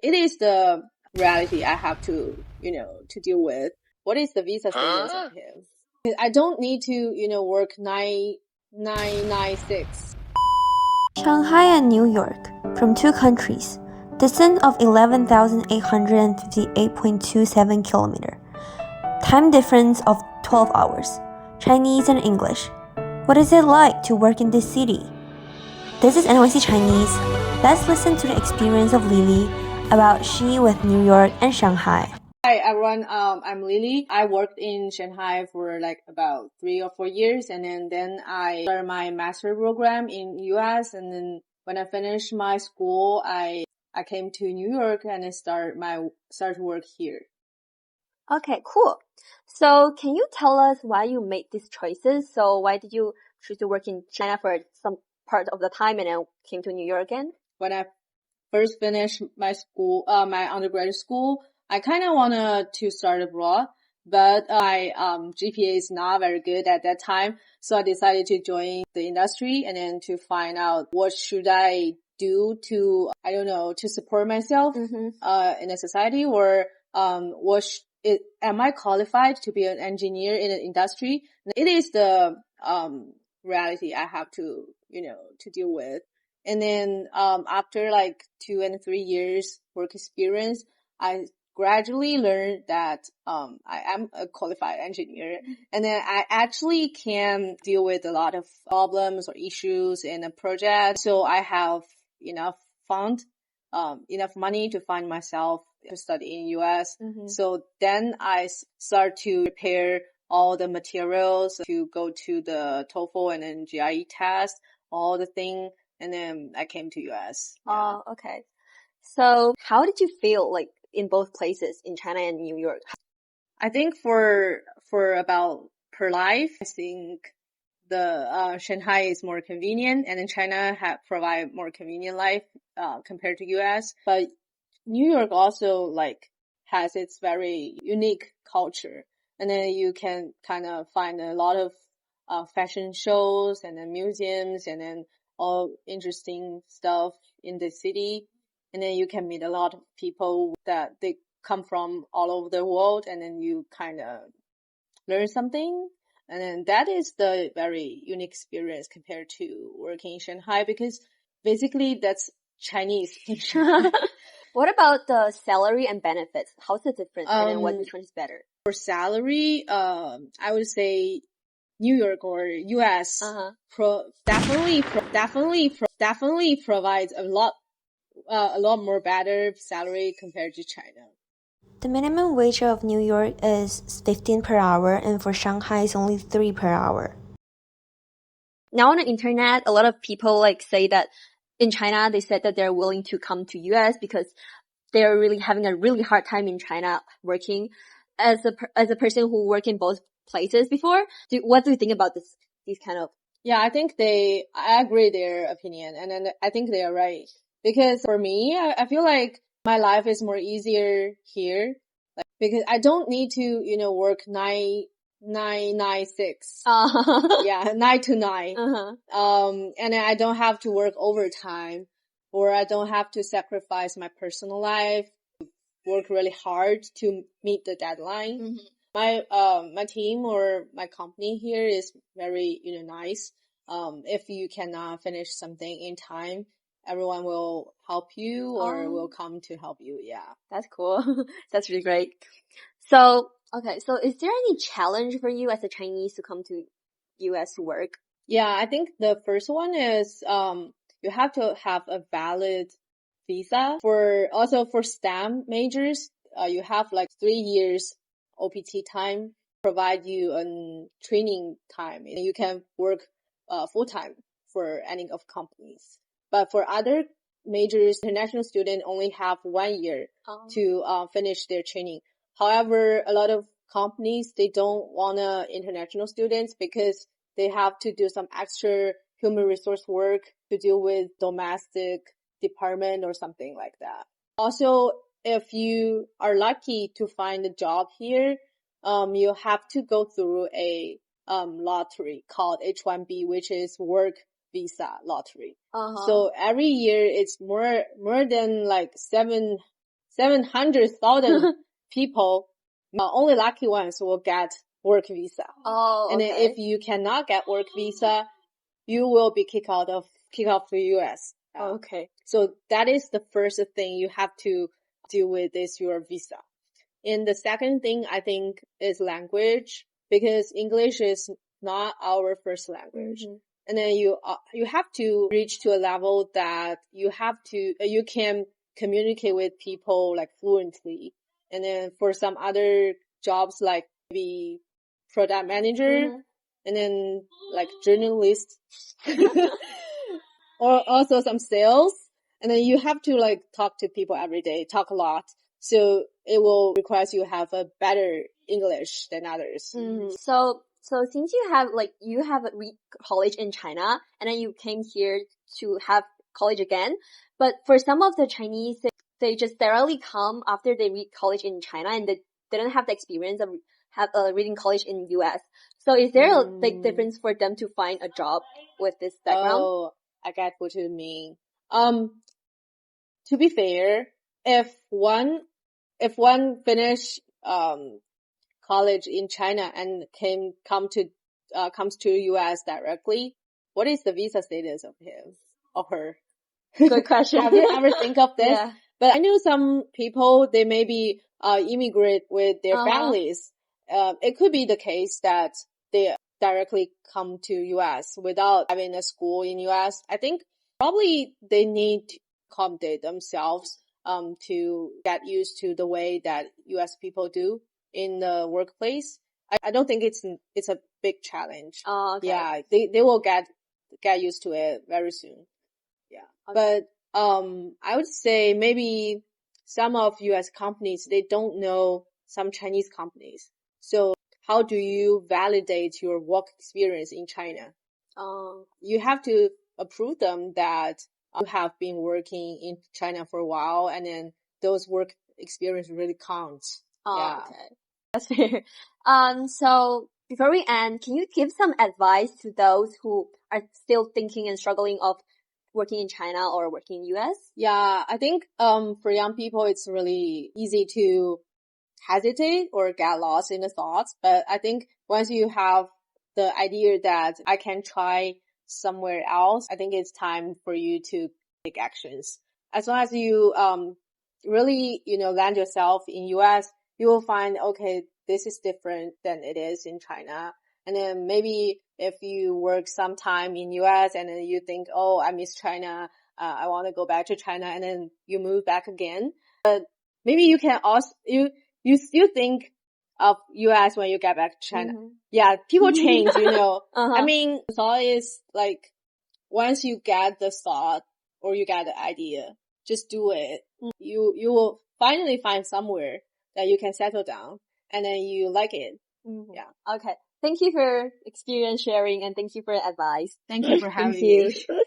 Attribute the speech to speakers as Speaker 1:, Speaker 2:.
Speaker 1: It is the reality I have to deal with. What is the visa status of him? I don't need to work 996.
Speaker 2: Shanghai and New York, from two countries, distance of 11,858.27 km, time difference of 12 hours, Chinese and English. What is it like to work in this city? This is NYC Chinese. Let's listen to the experience of Lily about she with New York and Shanghai.
Speaker 1: Hi everyone, I'm Lily. I worked in Shanghai for like about 3 or 4 years, and then I started my master program in US, and then when I finished my school, I came to New York and I start to work here.
Speaker 3: Okay, cool. So can you tell us why you made these choices? So why did you choose to work in China for some part of the time and then came to New York again?
Speaker 1: When I first finished my school, my undergraduate school, I kind of wanted to start abroad, but my GPA is not very good at that time. So I decided to join the industry and then to find out what should I do to, I don't know, to support myself in a society, or am I qualified to be an engineer in an industry? It is the reality I have to deal with. And then after like 2 and 3 years work experience, I gradually learned that I am a qualified engineer, and then I actually can deal with a lot of problems or issues in a project. So I have enough fund, enough money to find myself to study in US. So then I start to prepare all the materials to go to the TOEFL and then GRE test, all the thing. And then I came to US.
Speaker 3: Oh, okay. So how did you feel like in both places, in China and New York?
Speaker 1: I think for about per life, I think the Shanghai is more convenient, and then China provide more convenient life compared to US. But New York also like has its very unique culture, and then you can kind of find a lot of fashion shows and then museums and then all interesting stuff in the city. And then you can meet a lot of people that they come from all over the world, and then you kind of learn something. And then that is the very unique experience compared to working in Shanghai, because basically that's Chinese in Shanghai.
Speaker 3: What about the salary and benefits? How's the difference, and then which one is better?
Speaker 1: For salary, I would say New York or US definitely provides a lot more better salary compared to China.
Speaker 2: The minimum wage of New York is 15 per hour, and for Shanghai is only 3 per hour.
Speaker 3: Now on the internet, a lot of people like say that in China, they said that they're willing to come to US because they're really having a really hard time in China working. As a person who worked in both places before, what do you think about these kind of?
Speaker 1: Yeah, I think I agree their opinion, and then I think they are right. Because for me, I feel like my life is more easier here, like, because I don't need to, work 996. Yeah, 9 to 9. And I don't have to work overtime, or I don't have to sacrifice my personal life, work really hard to meet the deadline. My team or my company here is very, nice. If you cannot finish something in time, everyone will help you or will come to help you. Yeah.
Speaker 3: That's cool. That's really great. So, okay. So is there any challenge for you as a Chinese to come to US to work?
Speaker 1: Yeah, I think the first one is, you have to have a valid visa. For STEM majors, you have like 3 years OPT time, provide you a training time, and you can work full time for any of companies. But for other majors, international students only have 1 year to finish their training. However, a lot of companies, they don't want international students because they have to do some extra human resource work to deal with domestic department or something like that. Also, if you are lucky to find a job here, you have to go through a lottery called H-1B, which is work visa lottery. So every year it's more than like 700,000 people, only lucky ones will get work visa.
Speaker 3: Oh,
Speaker 1: And
Speaker 3: okay.
Speaker 1: then if you cannot get work visa, you will be kicked off the US.
Speaker 3: Okay.
Speaker 1: So that is the first thing you have to deal with is your visa. And the second thing I think is language, because English is not our first language.
Speaker 3: Mm-hmm.
Speaker 1: And then you have to reach to a level that you can communicate with people like fluently. And then for some other jobs like maybe product manager,
Speaker 3: Mm-hmm.
Speaker 1: and then like journalist, or also some sales. And then you have to like talk to people every day, talk a lot. So it will require you have a better English than others.
Speaker 3: Mm-hmm. So since you have college in China and then you came here to have college again, but for some of the Chinese, they just directly come after they read college in China and they didn't have the experience of reading college in US. So is there a big difference for them to find a job with this background?
Speaker 1: Oh, I get what you mean. To be fair, if one finish college in China and comes to US directly, what is the visa status of him or her?
Speaker 3: Good question.
Speaker 1: Have you ever think of this?
Speaker 3: Yeah.
Speaker 1: But I knew some people, they maybe immigrate with their families. It could be the case that they directly come to US without having a school in US. I think probably they need to accommodate themselves to get used to the way that US people do in the workplace. I don't think it's a big challenge.
Speaker 3: Oh, okay.
Speaker 1: Yeah, they will get used to it very soon. Yeah.
Speaker 3: Okay.
Speaker 1: But I would say maybe some of US companies, they don't know some Chinese companies. So how do you validate your work experience in China? You have to approve them that you have been working in China for a while, and then those work experience really counts. Yeah.
Speaker 3: Okay. That's fair. So before we end, can you give some advice to those who are still thinking and struggling of working in China or working in US?
Speaker 1: Yeah, I think for young people it's really easy to hesitate or get lost in the thoughts, but I think once you have the idea that I can try somewhere else, I think it's time for you to take actions. As long as you really, land yourself in US, you will find, okay, this is different than it is in China. And then maybe if you work some time in US and then you think, oh, I miss China, I want to go back to China, and then you move back again. But maybe you can also, you still think of US when you get back to China.
Speaker 3: Mm-hmm.
Speaker 1: Yeah, people change, I mean, the thought is like, once you get the thought or you get the idea, just do it. You will finally find somewhere that you can settle down and then you like it.
Speaker 3: Mm-hmm.
Speaker 1: Yeah.
Speaker 3: Okay. Thank you for experience sharing and thank you for advice.
Speaker 1: Thank you for having
Speaker 3: Thank you.
Speaker 1: me.